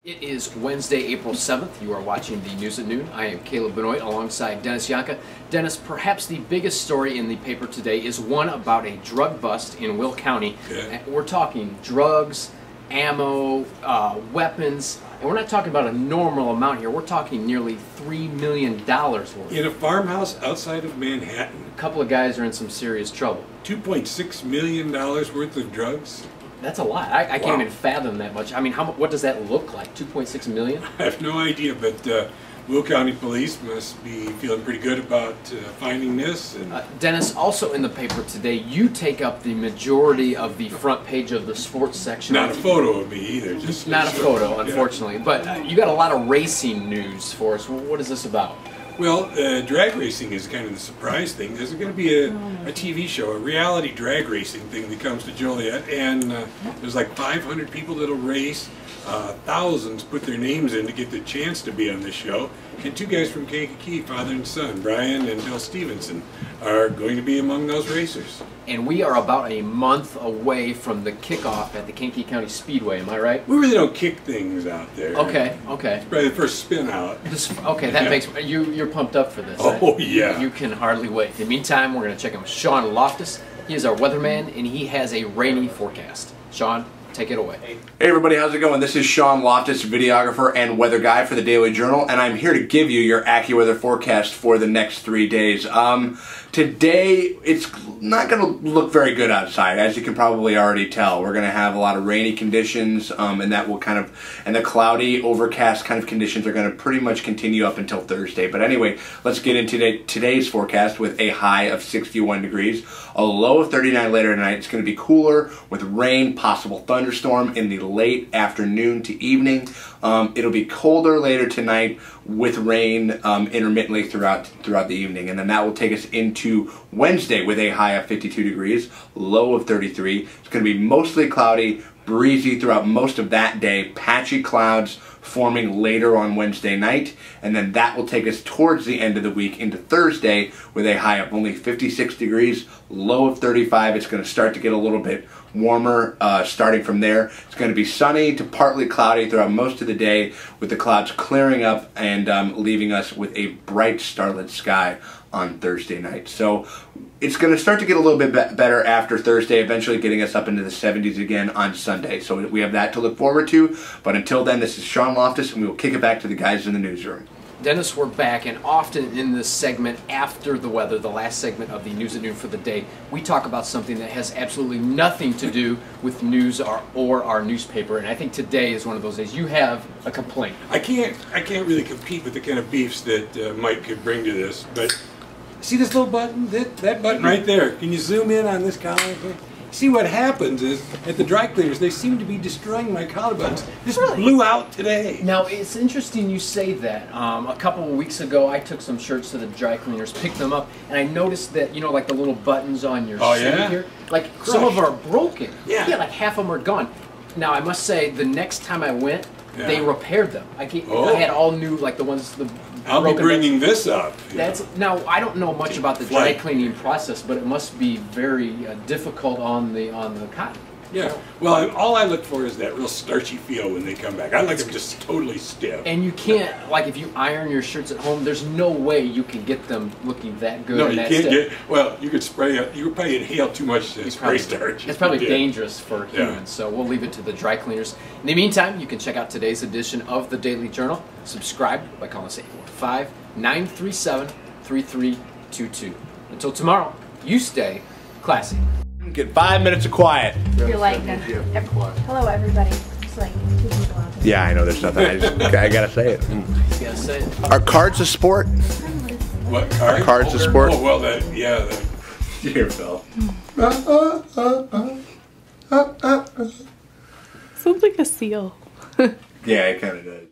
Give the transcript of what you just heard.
It is Wednesday, April 7th. You are watching the News at Noon. I am Caleb Benoit alongside Dennis Yohnka. Dennis, perhaps the biggest story in the paper today is one about a drug bust in Will County. Yeah. We're talking drugs, ammo, weapons, and we're not talking about a normal amount here. We're talking nearly $3 million worth. In a farmhouse outside of Manhattan. A couple of guys are in some serious trouble. $2.6 million worth of drugs? That's a lot. I can't even fathom that much. I mean, what does that look like? 2.6 million? I have no idea, but Will County Police must be feeling pretty good about finding this. And Dennis, also in the paper today, you take up the majority of the front page of the sports section. not a photo of me either. Just Not a photo, unfortunately. Yeah. But you got a lot of racing news for us. What is this about? Well, drag racing is kind of the surprise thing. There's going to be a TV show, a reality drag racing thing that comes to Joliet, and there's like 500 people that'll race. Thousands put their names in to get the chance to be on this show. And two guys from Kankakee, father and son, Brian and Bill Stevenson, are going to be among those racers. And we are about a month away from the kickoff at the Kankakee County Speedway, am I right? We really don't kick things out there. Okay, okay. It's probably the first spin out. Okay, that makes you're pumped up for this. Oh, yeah. You can hardly wait. In the meantime, we're going to check in with Sean Loftus. He is our weatherman, and he has a rainy forecast. Sean, take it away. Hey everybody, how's it going? This is Sean Loftus, videographer and weather guy for the Daily Journal, and I'm here to give you your AccuWeather forecast for the next 3 days. Today, it's not going to look very good outside, as you can probably already tell. We're going to have a lot of rainy conditions, and that will and the cloudy, overcast kind of conditions are going to pretty much continue up until Thursday. But anyway, let's get into today's forecast with a high of 61 degrees, a low of 39 later tonight. It's going to be cooler with rain, possible thunderstorm in the late afternoon to evening. It'll be colder later tonight with rain intermittently throughout the evening, and then that will take us into Wednesday with a high of 52 degrees, low of 33. It's going to be mostly cloudy, breezy throughout most of that day, patchy clouds forming later on Wednesday night, and then that will take us towards the end of the week into Thursday with a high of only 56 degrees, low of 35. It's going to start to get a little bit warmer starting from there. It's going to be sunny to partly cloudy throughout most of the day, with the clouds clearing up and leaving us with a bright starlit sky on Thursday night. So it's going to start to get a little bit better after Thursday, eventually getting us up into the 70s again on Sunday. So we have that to look forward to. But until then, this is Sean Loftus, and we will kick it back to the guys in the newsroom. Dennis, we're back, and often in this segment after the weather, the last segment of the News at Noon for the day, we talk about something that has absolutely nothing to do with news or our newspaper, and I think today is one of those days. You have a complaint. I can't really compete with the kind of beefs that Mike could bring to this, but see this little button? That button right there. Can you zoom in on this collar? See, what happens is, at the dry cleaners, they seem to be destroying my collar buttons. This blew out today. Now, it's interesting you say that. A couple of weeks ago, I took some shirts to the dry cleaners, picked them up, and I noticed that, you know, like the little buttons on your suit here, like some of them are broken. Yeah, like half of them are gone. Now, I must say, the next time I went, they repaired them. I had all new, like the ones, I'll be bringing this up. Now, I don't know much about the dry cleaning process, but it must be very difficult on the cotton. Yeah. Well, all I look for is that real starchy feel when they come back. I like them just totally stiff. And you can't, like, if you iron your shirts at home, there's no way you can get them looking that good. No, you can't get. Well, you could spray it. You would probably inhale too much spray starch. It's probably dangerous for humans, so we'll leave it to the dry cleaners. In the meantime, you can check out today's edition of the Daily Journal. Subscribe by calling us 815-937-3322. Until tomorrow, you stay classy. Get 5 minutes of quiet. You're like, hello everybody. Just like 2 people out there. Yeah, I know there's nothing. I gotta say it. You gotta say it. Are cards a sport? What cards? Are cards a sport? Oh well, here, Phil. Sounds like a seal. Yeah, it kind of does.